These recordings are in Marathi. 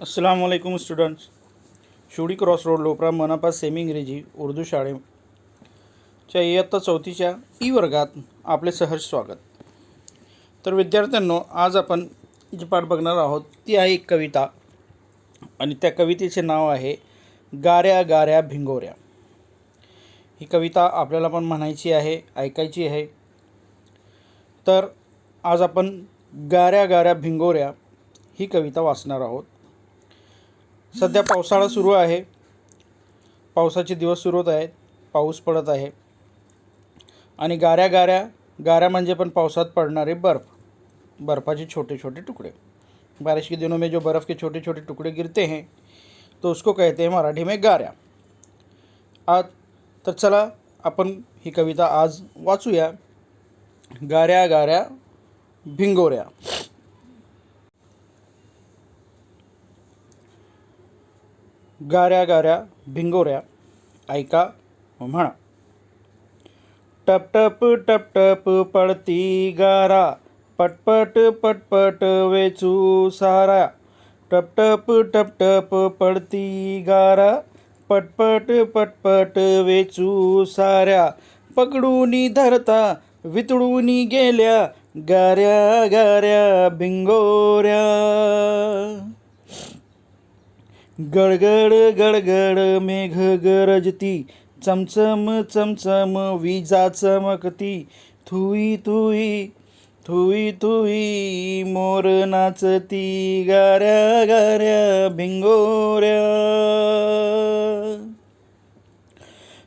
अस्सलाम वालेकुम स्टुडंट्स. शिवडी क्रॉस रोड लोपरा मनपा सेमी इंग्रजी उर्दू शाळेच्या इयत्ता चौथीच्या ई वर्गात आपले सहर्ष स्वागत. तर विद्यार्थ्यांनो, आज आपण जे पाठ बघणार आहोत ती आहे एक कविता आणि त्या कवितेचे नाव आहे गाऱ्या गाऱ्या भिंगोऱ्या. ही कविता आपल्याला पण म्हणायची आहे, ऐकायची आहे. तर आज आपण गाऱ्या गाऱ्या भिंगोऱ्या ही कविता वाचणार आहोत. सध्या पावसाळा सुरू आहे, पावसाचे दिवस सुरू होत आहेत, पाऊस पडत आहे आणि गाऱ्या गाऱ्या गाऱ्या म्हणजे पण पावसात पडणारे बर्फ़ाचे छोटे छोटे टुकड़े. बारिश के दिनों में जो बर्फ़ के छोटे छोटे टुकड़े गिरते हैं तो उसको कहते हैं मराठी में गाऱ्या. आज तर चला आपण ही कविता आज वाचूया. गाऱ्या गाऱ्या भिंगोऱ्या. गाऱ्या गाऱ्या भिंगोऱ्या ऐका म्हणा. टप टप टप टप पडती गारा, पटपट पटपट वेचू सारा. टप टप टप टप पडती गारा, पटपट पटपट वेचू साऱ्या. पकडूनी धरता वितळूनी गेल्या, गाऱ्या गाऱ्या भिंगोऱ्या. गडगड गडगड मेघ गरजती, चमचम चमचम विजा चमकती. थुई थुई थुई थुई मोर नाचती, गाऱ्या गाऱ्या भिंगोऱ्या.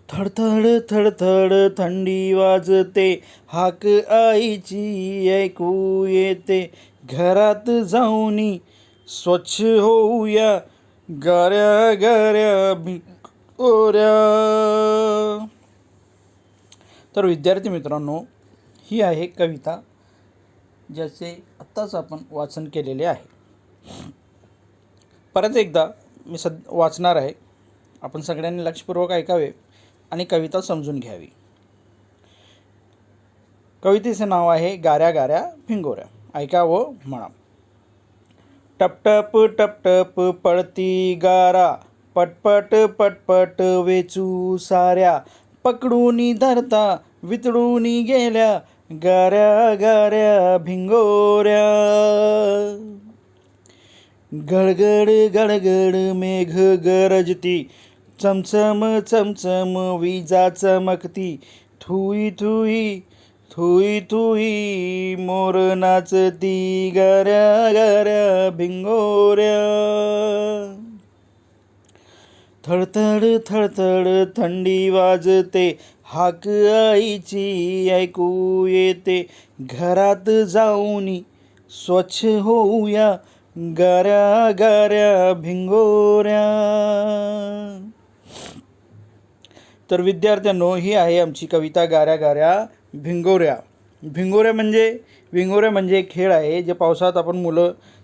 थडथड थडथड थंडी वाजते, हाक आईची ऐकू येते. घरात जाऊनी स्वच्छ होऊया, गाऱ्या गाऱ्या भिंगोऱ्या. तर विद्यार्थी मित्रांनो, ही आहे कविता ज्याचे आत्ताच आपण वाचन केलेले आहे. परत एकदा मी वाचणार आहे. आपण सगळ्यांनी लक्षपूर्वक ऐकावे आणि कविता समजून घ्यावी. कवितेचे नाव आहे गाऱ्या गाऱ्या भिंगोऱ्या. ऐका व म्हणा. टप टप टप टप पडती गारा, पटपट पटपट वेचू साऱ्या. पकडूनी धरता वितळूनी गेल्या, गाऱ्या गाऱ्या भिंगोऱ्या. गडगड गडगड मेघ गरजती, चमचम चमचम विजा चमकती. थुई थुई थुई थुई मोर नाचती, गाऱ्या गाऱ्या भिंगोऱ्या. थडथड थडथड थंडी वाजते, हाक आईची ऐकू येते. घरात जाऊनी स्वच्छ होऊया, गाऱ्या गाऱ्या भिंगोऱ्या. तर विद्यार्थ्यांनो, ही आहे आमची कविता गाऱ्या गाऱ्या भिंगोऱ्या. भिंगोऱ्या म्हणजे एक खेळ आहे जे पावसात आपण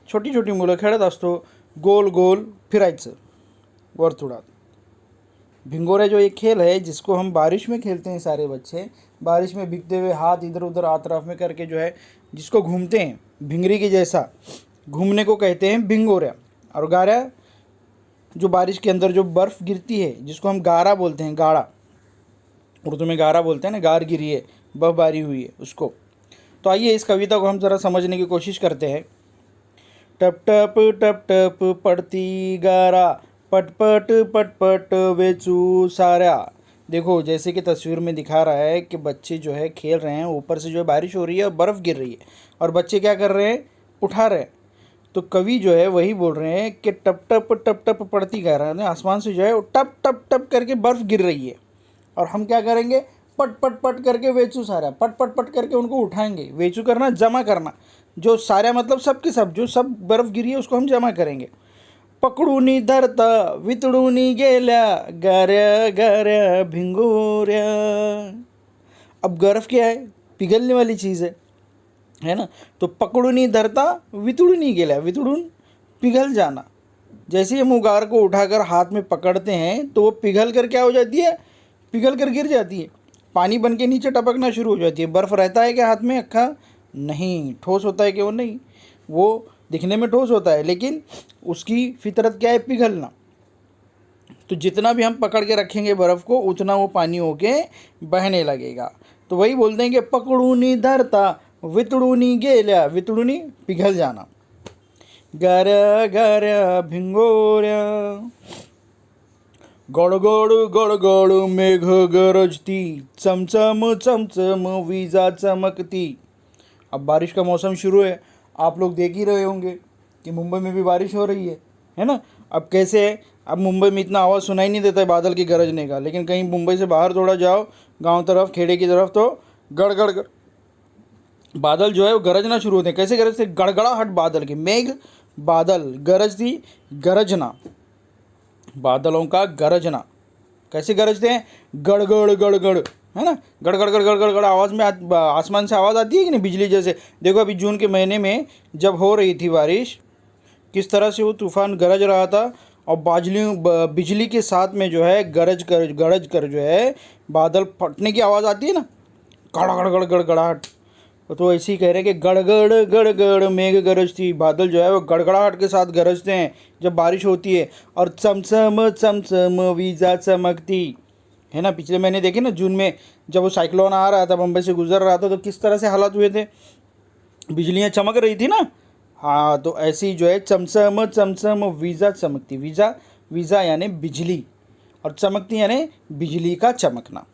छोटी छोटी मुलं खेळत असतो. गोल गोल फिरायचं वर्तुळात. भिंगोऱ्या जो एक खेल है जिसको हम बारिश में खेलते हैं सारे बच्चे. बारिश में भीगते हुए हाथ इधर उधर आतराफ में करके जो है जिसको घूमते हैं, भिंगरी के जैसा घूमने को कहते हैं भिंगोऱ्या. और गारा जो बारिश के अंदर जो बर्फ़ गिरती है जिसको हम गारा बोलते हैं. गाड़ा उर्दू में गारा बोलते हैं ना. गार गिरी है, बर्फबारी हुई है उसको. तो आइए इस कविता को हम ज़रा समझने की कोशिश करते हैं. टप टप पड़ती गारा, पटपट पटपट वेचू सारा. देखो, जैसे कि तस्वीर में दिखा रहा है कि बच्चे जो है खेल रहे हैं, ऊपर से जो है बारिश हो रही है और बर्फ़ गिर रही है और बच्चे क्या कर रहे हैं, उठा रहे हैं. तो कवि जो है वही बोल रहे हैं कि टप टप पड़ती गारा, आसमान से जो है टप टप टप करके बर्फ़ गिर रही है और हम क्या करेंगे, पट पट पट करके वेचू सारा, पट पट पट करके उनको उठाएंगे. वेचू करना, जमा करना. जो सारा मतलब सब के सब, जो सब बर्फ़ गिरी है उसको हम जमा करेंगे. पकडूनी धरता वितळूनी गेल्या, गाऱ्या गाऱ्या भिंगोऱ्या. अब बर्फ़ क्या है, पिघलने वाली चीज़ है ना. तो पकडूनी धरता वितळूनी गेल्या, वितळून पिघल जाना. जैसे हम उगार को उठाकर हाथ में पकड़ते हैं तो वो पिघल कर क्या हो जाती है, पिघल कर गिर जाती है. पानी बन के नीचे टपकना शुरू हो जाती है. बर्फ़ रहता है क्या हाथ में अक्खा? नहीं. ठोस होता है कि वो नहीं, वो दिखने में ठोस होता है लेकिन उसकी फितरत क्या है, पिघलना। तो जितना भी हम पकड़ के रखेंगे बर्फ़ को उतना वो पानी होके बहने लगेगा। तो वही बोलते हैं कि पकड़ूनी धरता वितळूनी गेल्या, वितळूनी पिघल जाना। गाऱ्या गाऱ्या भिंगोऱ्या, गडगड गडगड मेघ गरजती, चमचम चमचम वीजा चमकती। अब बारिश का मौसम शुरू है, आप लोग देख ही रहे होंगे कि मुंबई में भी बारिश हो रही है ना। अब कैसे है, अब मुंबई में इतना आवाज़ सुनाई नहीं देता है बादल की गरजने का, लेकिन कहीं मुंबई से बाहर थोड़ा जाओ गांव तरफ, खेड़े की तरफ, तो गड़गड़ बादल जो है वो गरजना शुरू होते हैं। कैसे गरजते, गड़गड़ाहट बादल की, मेघ बादल गरजती, गरजना, बादलों का गरजना। कैसे गरजते हैं, गड़गड़ गड़गड़, है ना, गड़गड़ गड़गड़ गड़गड़ आवाज़ में आसमान से आवाज़ आती है कि नहीं, बिजली जैसे। देखो अभी जून के महीने में जब हो रही थी बारिश, किस तरह से वो तूफान गरज रहा था, और बिजली के साथ में जो है गरज कर जो है बादल फटने की आवाज़ आती है ना, गड़ गड़ गड़गड़ाहट। तो ऐसे ही कह रहे हैं कि गड़गड़ गड़गड़ मेघ गरजती, बादल जो है वो गड़गड़ाहट के साथ गरजते हैं जब बारिश होती है। और चमचम चमचम वीजा चमकती, है ना। पिछले महीने देखे ना जून में, जब वो साइक्लोन आ रहा था, मुंबई से गुजर रहा था, तो किस तरह से हालात हुए थे, बिजलियाँ चमक रही थी ना। हाँ, तो ऐसी जो है चमचम चमचम वीजा चमकती, वीजा वीजा यानी बिजली, और चमकती यानी बिजली का चमकना।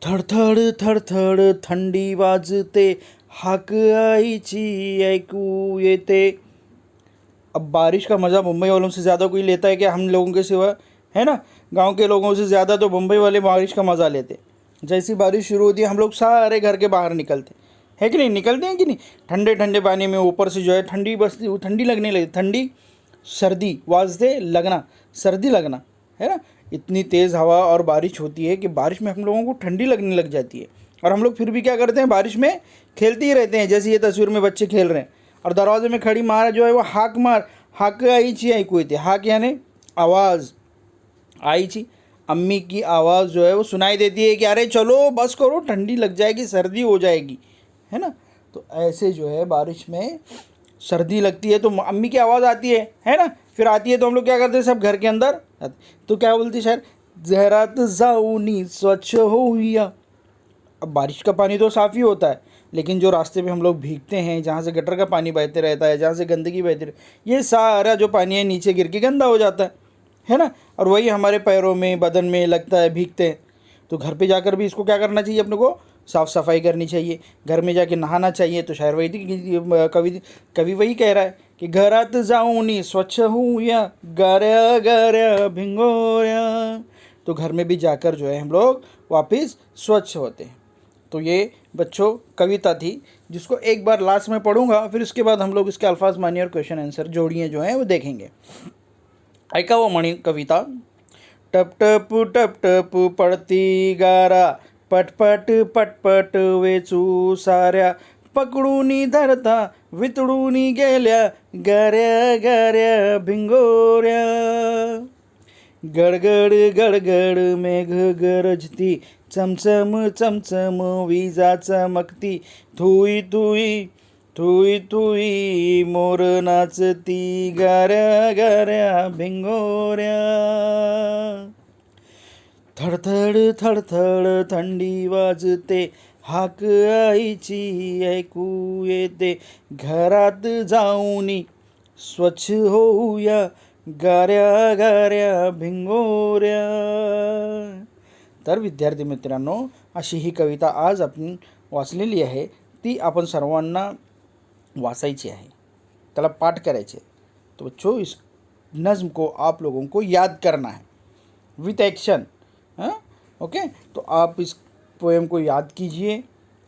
थडथड थडथड थंडी वाजते, हाक आईची ऐकू येते। अब बारिश का मज़ा मुंबई वालों से ज़्यादा कोई लेता है क्या, हम लोगों के सिवा, है ना। गांव के लोगों से ज़्यादा तो मुंबई वाले बारिश का मज़ा लेते। जैसी बारिश शुरू होती है हम लोग सारे घर के बाहर निकलते है कि नहीं, निकलते हैं कि नहीं। ठंडे ठंडे पानी में ऊपर से जो है ठंडी बसती, ठंडी लगने लगी, ठंडी सर्दी, वाजते लगना, सर्दी लगना, है ना। इतनी तेज़ हवा और बारिश होती है कि बारिश में हम लोगों को ठंडी लगने लग जाती है, और हम लोग फिर भी क्या करते हैं, बारिश में खेलते ही रहते हैं। जैसे ये तस्वीर में बच्चे खेल रहे हैं, और दरवाजे में खड़ी मार जो है वो हाक मार, हाक आईची ऐकू येते, हाक यानी आवाज़, आईची अम्मी की आवाज़ जो है वो सुनाई देती है कि अरे चलो बस करो, ठंडी लग जाएगी, सर्दी हो जाएगी, है ना। तो ऐसे जो है बारिश में सर्दी लगती है तो अम्मी की आवाज़ आती है ना। फिर आती है तो हम लोग क्या करते हैं, सब घर के अंदर, तो क्या बोलती शायद, जहरात जाऊनी स्वच्छ होइया। अब बारिश का पानी तो साफ़ ही होता है, लेकिन जो रास्ते पे हम लोग भीगते हैं, जहाँ से गटर का पानी बहते रहता है, जहाँ से गंदगी बहती रहती है, ये सारा जो पानी है नीचे गिर के गंदा हो जाता है ना। और वही हमारे पैरों में, बदन में लगता है, भीगते हैं। तो घर पे जाकर भी इसको क्या करना चाहिए, अपने को साफ़ सफाई करनी चाहिए, घर में जाके नहाना चाहिए। तो शायर वही कवि वही कह रहा है कि घरात जाऊनी स्वच्छ होऊया, गाऱ्या गाऱ्या भिंगोऱ्या। तो घर में भी जाकर जो है हम लोग वापस स्वच्छ होते हैं। तो ये बच्चों कविता थी, जिसको एक बार लास्ट में पढ़ूंगा, फिर उसके बाद हम लोग इसके अल्फाज मानी और क्वेश्चन आंसर जोड़ियाँ जो हैं वो देखेंगे। ऐका वो म्हणी कविता, टप टप पडती गारा, पटपट पटपट वेचू साऱ्या, पकडूनी धरता वितळूनी गेल्या, गाऱ्या गाऱ्या भिंगोऱ्या। गडगड गडगड मेघ गरजती, चमचम चमचम वीजा चमकती, थुई थुई थुई थुई मोर नाचती, गाऱ्या गाऱ्या भिंगोऱ्या। थडथड थडथड थंडी वाजते, हाक आईची ऐकू येते, घरात जाऊनी स्वच्छ होऊया, गाऱ्या गाऱ्या भिंगोऱ्या। तर विद्यार्थी मित्रांनो, अशी ही कविता आज आपण वाचलेली आहे, ती आपण सर्वांना वाचायची आहे, त्याला पाठ करायचे। तो बच्चों, इस नज़्म को आप लोगों को याद करना है विथ एक्शन। हाँ, ओके। तो आप इस पोएम को याद कीजिए,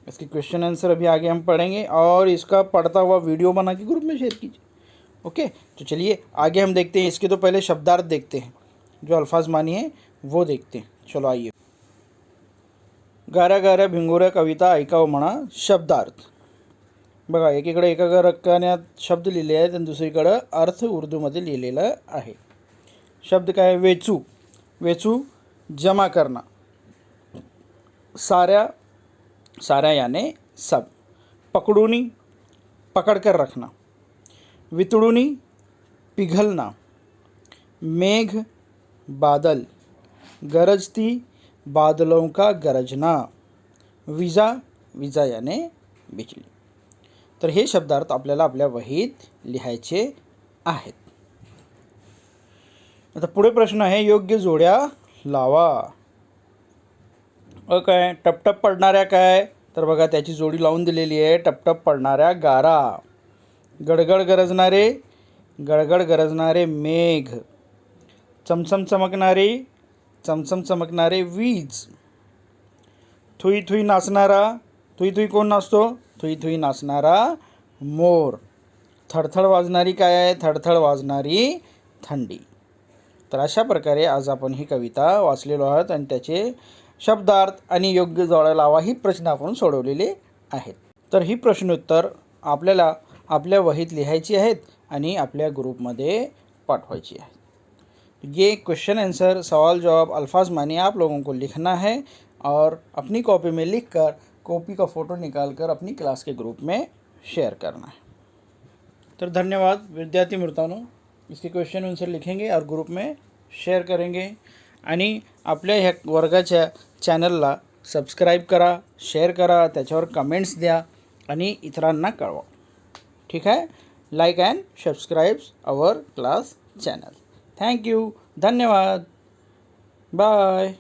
इसके क्वेश्चन आंसर अभी आगे हम पढ़ेंगे, और इसका पढ़ता हुआ वीडियो बना के ग्रुप में शेयर कीजिए। ओके, तो चलिए आगे हम देखते हैं। इसके तो पहले शब्दार्थ देखते हैं, जो अल्फाज मानी है वो देखते हैं। चलो आइए। गाऱ्या गाऱ्या भिंगोऱ्या कविता ऐकावं म्हणा। शब्दार्थ बघा, एकीकडे एका रकान्यात शब्द लिहिले आहेत आणि दुसरीकडं अर्थ उर्दूमध्ये लिहिलेला आहे। शब्द काय, वेचू, वेचू जमा करना, साऱ्या, साऱ्या यानी सब, पकडूनी पकड़कर रखना, वितळुनी पिघलना, मेघ बादल, गरजती बादलों का गरजना, विजा विजा याने बिजली. तर हे शब्दार्थ आपल्याला आपल्या वहीत लिहायचे आहेत. आता पुढे प्रश्न आहे, योग्य जोड्या लावा. काय टपटप पडणाऱ्या काय, तर बघा त्याची जोडी लावून दिलेली आहे, टपटप पडणाऱ्या गारा. गडगड गरजणारे मेघ, चमचम चमकणारे वीज, थुई थुई नाचणारा, थुई कोण नाचतो, थुई नाचणारा मोर, थडथड वाजणारी काय आहे, थडथड वाजणारी थंडी. तर अशा प्रकारे आज आपण ही कविता वाचलेलो आहोत आणि त्याचे शब्दार्थ आणि योग्य जोड्या लावा ही प्रश्न आपण सोडवलेले आहेत. तर ही प्रश्नोत्तर आपल्याला आपल्या वहीत लिहायची आहेत आणि आपल्या ग्रुपमध्ये पाठवायची आहेत. ये क्वेश्चन आंसर सवाल जवाब अल्फाज मानी आप लोगों को लिखना है और अपनी कॉपी में लिखकर कॉपी का फ़ोटो निकालकर अपनी क्लास के ग्रुप में शेयर करना है. तर धन्यवाद विद्यार्थी मित्रांनो. इसके क्वेश्चन आंसर लिखेंगे और ग्रुप में शेअर करेंगे आणि आपल्या ह्या वर्गाच्या चॅनलला सबस्क्राईब करा, शेअर करा, त्याच्यावर कमेंट्स द्या आणि इतरांना कळवा. ठीक आहे. Like and subscribe our class channel. Thank you. धन्यवाद. बाय.